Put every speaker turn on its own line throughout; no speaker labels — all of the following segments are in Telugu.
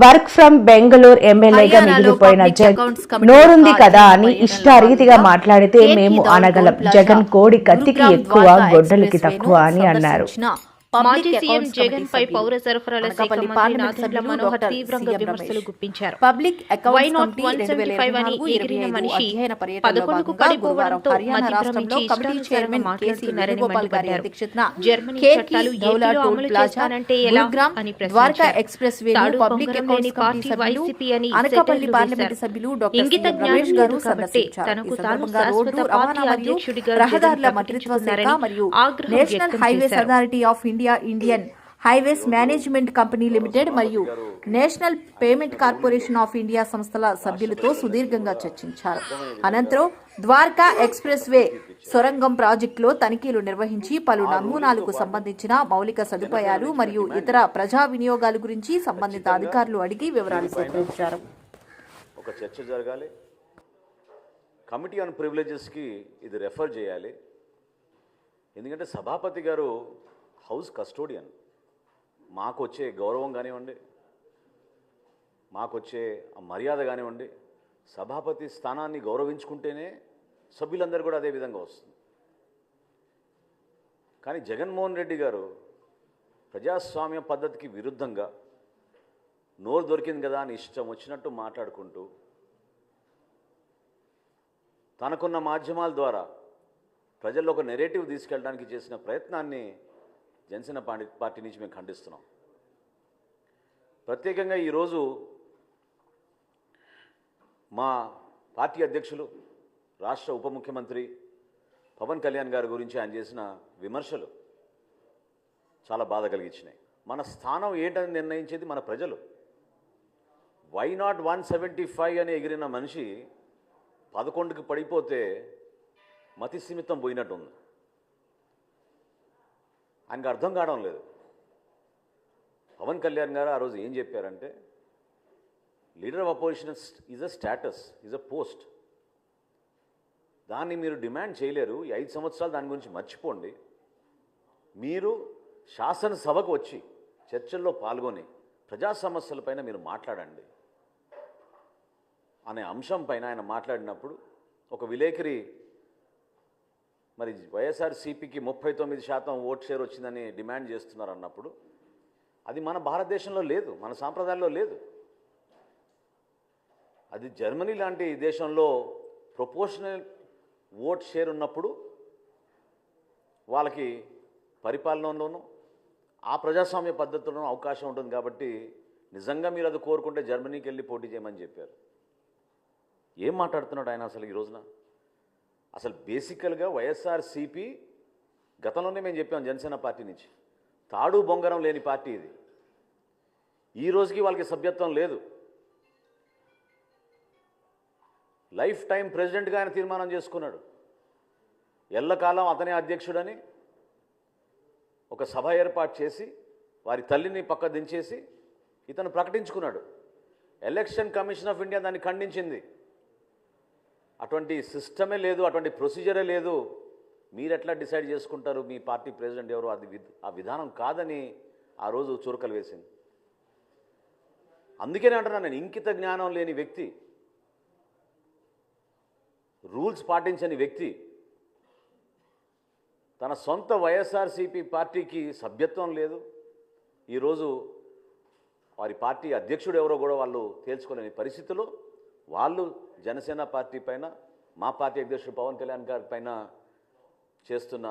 వర్క్ ఫ్రమ్ బెంగళూరు ఎమ్మెల్యేగా మిగిలిపోయిన జగన్ నోరుంది కదా అని ఇష్టారీతిగా మాట్లాడితే మేము అనగలం. జగన్ కోడి కత్తికి ఎక్కువ గొడ్డలికి తక్కువ అని అన్నారు.
మాజీ సీఎం జగన్ పై పౌర సరఫరాల శాఖ మంత్రి నాదెండ్ల మనోహర్ తీవ్రంగా విమర్శలు గుప్పించారు. వై నాట్ 175 అని ఎగిరిన మనిషి 11కు పడిపోవడంతో మధ్యప్రమించి ఇష్టానుసారంగా మాట్లాడుతున్నారని మండిపడ్డారు. జర్మనీ చట్టాలు ఏపీలో అమలు చేస్తానంటే ఎలా అని ప్రశ్నించారు. తాడు బొంగరం లేని పార్టీ వైసీపీ అని సెటైర్లు వేశారు. ఇంగిత జ్ఞానం లేదు కాబట్టి తనకు తాను శాశ్వత పార్టీ అధ్యక్షుడిగా జగన్ ప్రకటించుకున్నారని ఆగ్రహం వ్యక్తం చేశారు.
Indian highways management company limited మరియు national payment corporation of India సంస్థల సభ్యులతో సుదీర్ఘంగా చర్చించారు. అనంతరం ద్వారకా ఎక్స్ప్రెస్ వే సొరంగం ప్రాజెక్టులో తనిఖీలు నిర్వహించి పలు నమూనాలకు సంబంధించిన మౌలిక సదుపాయాలు మరియు ఇతర ప్రజా వినియోగాల గురించి సంబంధిత అధికారులు అడిగి వివరాలు సేకరించారు.
ఒక చర్చ జరగాలి. కమిటీ ఆన్ ప్రివిలేజెస్కి ఇది రెఫర్ చేయాలి. ఎందుకంటే సభాపతి గారు హౌస్ కస్టోడియన్. మాకు వచ్చే గౌరవం కానివ్వండి, మాకు వచ్చే మర్యాద కానివ్వండి, సభాపతి స్థానాన్ని గౌరవించుకుంటేనే సభ్యులందరూ కూడా అదే విధంగా వస్తుంది. కానీ జగన్మోహన్ రెడ్డి గారు ప్రజాస్వామ్య పద్ధతికి విరుద్ధంగా నోరు దొరికింది కదా అని ఇష్టం వచ్చినట్టు మాట్లాడుకుంటూ తనకున్న మాధ్యమాల ద్వారా ప్రజల్లో ఒక నెరేటివ్ తీసుకెళ్ళడానికి చేసిన ప్రయత్నాన్ని జనసేన పార్టీ నుంచి మేము ఖండిస్తున్నాం. ప్రత్యేకంగా ఈరోజు మా పార్టీ అధ్యక్షులు రాష్ట్ర ఉప ముఖ్యమంత్రి పవన్ కళ్యాణ్ గారి గురించి ఆయన చేసిన విమర్శలు చాలా బాధ కలిగించినాయి. మన స్థానం ఏంటని నిర్ణయించేది మన ప్రజలు. వై నాట్ 175 అని ఎగిరిన మనిషి 11కి పడిపోతే మతి సీమితం పోయినట్టుంది. ఆయనకు అర్థం కావడం లేదు. పవన్ కళ్యాణ్ గారు ఆ రోజు ఏం చెప్పారంటే, leader of opposition is a status, is a post. దాన్ని మీరు డిమాండ్ చేయలేరు. ఈ 5 సంవత్సరాలు దాని గురించి మర్చిపోండి. మీరు శాసనసభకు వచ్చి చర్చల్లో పాల్గొని ప్రజా సమస్యలపైన మీరు మాట్లాడండి అనే అంశం పైన ఆయన మాట్లాడినప్పుడు ఒక విలేకరి మరి వైఎస్ఆర్సీపీకి 39% ఓట్ షేర్ వచ్చిందని డిమాండ్ చేస్తున్నారు అన్నప్పుడు అది మన భారతదేశంలో లేదు, మన సాంప్రదాయంలో లేదు. అది జర్మనీ లాంటి దేశంలో ప్రొపోర్షనల్ ఓట్ షేర్ ఉన్నప్పుడు వాళ్ళకి పరిపాలనలోనూ ఆ ప్రజాస్వామ్య పద్ధతుల్లోనూ అవకాశం ఉంటుంది. కాబట్టి నిజంగా మీరు అది కోరుకుంటే జర్మనీకి వెళ్ళి పోటీ చేయమని చెప్పారు. ఏం మాట్లాడుతున్నాడు ఆయన అసలు ఈ రోజున? అసలు బేసికల్గా వైఎస్ఆర్సీపీ గతంలోనే మేము చెప్పాం జనసేన పార్టీ నుంచి, తాడు బొంగరం లేని పార్టీ ఇది. ఈ రోజుకి వాళ్ళకి సభ్యత్వం లేదు. లైఫ్ టైం ప్రెసిడెంట్గా ఆయన తీర్మానం చేసుకున్నాడు. ఎల్లకాలం అతనే అధ్యక్షుడని ఒక సభ ఏర్పాటు చేసి వారి తల్లిని పక్క దించేసి ఇతను ప్రకటించుకున్నాడు. ఎలక్షన్ కమిషన్ ఆఫ్ ఇండియా దాన్ని ఖండించింది. అటువంటి సిస్టమే లేదు, అటువంటి ప్రొసీజరే లేదు, మీరు ఎట్లా డిసైడ్ చేసుకుంటారు మీ పార్టీ ప్రెసిడెంట్ ఎవరు? అది ఆ విధానం కాదని ఆ రోజు చురకలు వేసింది. అందుకనే అంటున్నాను నేను, ఇంకిత జ్ఞానం లేని వ్యక్తి, రూల్స్ పాటించని వ్యక్తి తన సొంత వైఎస్ఆర్సీపీ పార్టీకి సభ్యత్వం లేదు. ఈరోజు వారి పార్టీ అధ్యక్షుడు ఎవరో కూడా వాళ్ళు తేల్చుకోలేని పరిస్థితిలో వాళ్ళు జనసేన పార్టీ పైన, మా పార్టీ అధ్యక్షుడు పవన్ కళ్యాణ్ గారి పైన చేస్తున్న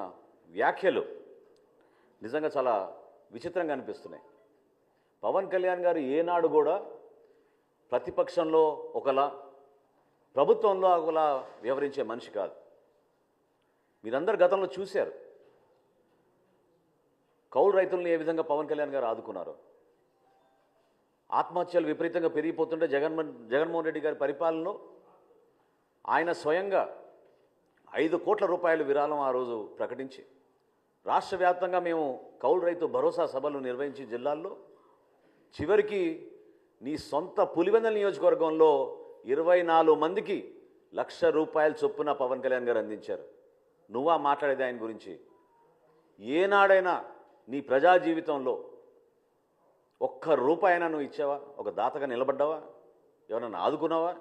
వ్యాఖ్యలు నిజంగా చాలా విచిత్రంగా అనిపిస్తున్నాయి. పవన్ కళ్యాణ్ గారు ఏనాడు కూడా ప్రతిపక్షంలో ఒకలా, ప్రభుత్వంలో ఒకలా వ్యవహరించే మనిషి కాదు. మీరందరూ గతంలో చూశారు కౌలు రైతులను ఏ విధంగా పవన్ కళ్యాణ్ గారు ఆదుకున్నారు. ఆత్మహత్యలు విపరీతంగా పెరిగిపోతుంటే జగన్మోహన్ రెడ్డి గారి పరిపాలనలో ఆయన స్వయంగా 5 కోట్ల రూపాయలు విరాళం ఆ రోజు ప్రకటించి రాష్ట్ర వ్యాప్తంగా మేము కౌలు రైతు భరోసా సభలు నిర్వహించి జిల్లాల్లో చివరికి నీ సొంత పులివెందుల నియోజకవర్గంలో 24 మందికి ₹1,00,000 చొప్పున పవన్ కళ్యాణ్ గారు అందించారు. నువ్వా మాట్లాడేది ఆయన గురించి? ఏనాడైనా నీ ప్రజా జీవితంలో ఒక్క రూపాయైనా నువ్వు ఇచ్చావా? ఒక దాతగా నిలబడ్డావా? ఎవరన్నా ఆదుకున్నావా?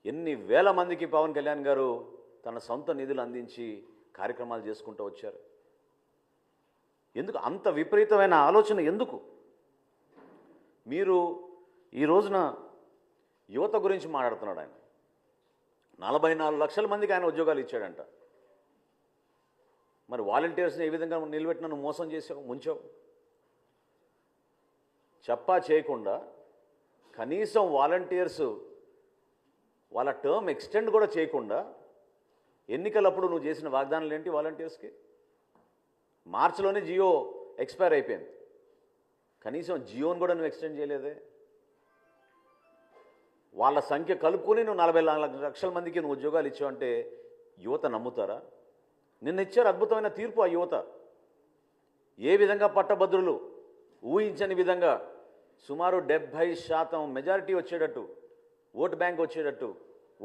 ఎన్ని వేల మందికి పవన్ కళ్యాణ్ గారు తన సొంత నిధులు అందించి కార్యక్రమాలు చేసుకుంటూ వచ్చారు. ఎందుకు అంత విపరీతమైన ఆలోచన? ఎందుకు మీరు ఈ రోజున యువత గురించి మాట్లాడుతున్నాడు? ఆయన 44 లక్షల మందికి ఆయన ఉద్యోగాలు ఇచ్చాడంట. మరి వాలంటీర్స్ని ఏ విధంగా నిలబెట్టినా నువ్వు మోసం చేసావు, ముంచావు? చెప్పా చేయకుండా కనీసం వాలంటీర్స్ వాళ్ళ టర్మ్ ఎక్స్టెండ్ కూడా చేయకుండా ఎన్నికలప్పుడు నువ్వు చేసిన వాగ్దానాలు ఏంటి? వాలంటీర్స్కి మార్చిలోనే జియో ఎక్స్పైర్ అయిపోయింది, కనీసం జియోని కూడా నువ్వు ఎక్స్టెండ్ చేయలేదే. వాళ్ళ సంఖ్య కలుపుకొని నువ్వు 44 లక్షల మందికి నువ్వు ఉద్యోగాలు ఇచ్చావంటే యువత నమ్ముతారా? నిన్న ఇచ్చారు అద్భుతమైన తీర్పు. ఆ యువత ఏ విధంగా పట్టభద్రులు ఊహించని విధంగా సుమారు 70% మెజారిటీ వచ్చేటట్టు, ఓట్ బ్యాంక్ వచ్చేటట్టు,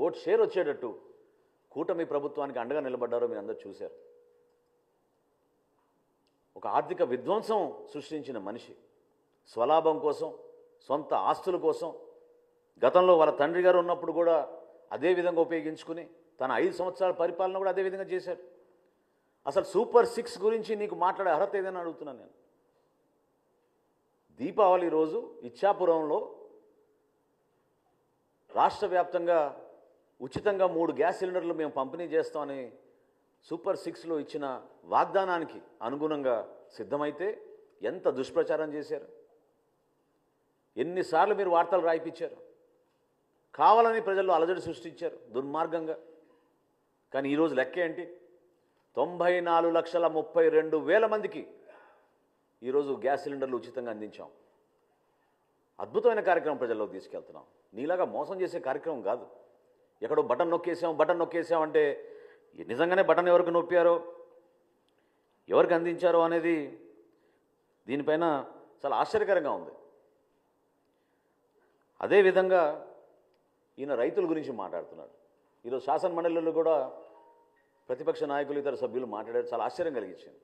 ఓట్ షేర్ వచ్చేటట్టు కూటమి ప్రభుత్వానికి అండగా నిలబడ్డారో మీరు అందరూ చూశారు. ఒక ఆర్థిక విధ్వంసం సృష్టించిన మనిషి స్వలాభం కోసం, సొంత ఆస్తుల కోసం గతంలో వాళ్ళ తండ్రి గారు ఉన్నప్పుడు కూడా అదే విధంగా ఉపయోగించుకుని తన 5 సంవత్సరాల పరిపాలన కూడా అదే విధంగా చేశారు. అసలు సూపర్ 6 గురించి నీకు మాట్లాడే అర్హత ఏదైనా అడుగుతున్నాను నేను. దీపావళి రోజు ఇచ్చాపురంలో రాష్ట్ర వ్యాప్తంగా ఉచితంగా 3 గ్యాస్ సిలిండర్లు మేము పంపిణీ చేస్తామని సూపర్ 6లో ఇచ్చిన వాగ్దానానికి అనుగుణంగా సిద్ధమైతే ఎంత దుష్ప్రచారం చేశారు? ఎన్నిసార్లు మీరు వార్తలు రాయిపించారు? కావాలని ప్రజల్లో అలజడి సృష్టించారు దుర్మార్గంగా. కానీ ఈరోజు లెక్క ఏంటి? 94,32,000 మందికి ఈరోజు గ్యాస్ సిలిండర్లు ఉచితంగా అందించాం. అద్భుతమైన కార్యక్రమం ప్రజల్లోకి తీసుకెళ్తున్నాం. నీలాగా మోసం చేసే కార్యక్రమం కాదు. ఎక్కడో బటన్ నొక్కేసాం అంటే నిజంగానే బటన్ ఎవరికి నొప్పారో, ఎవరికి అందించారో అనేది దీనిపైన చాలా ఆశ్చర్యకరంగా ఉంది. అదేవిధంగా ఈయన రైతుల గురించి మాట్లాడుతున్నాడు. ఈరోజు శాసన మండలిలో కూడా ప్రతిపక్ష నాయకులు, ఇతర సభ్యులు మాట్లాడారు. చాలా ఆశ్చర్యం కలిగించింది.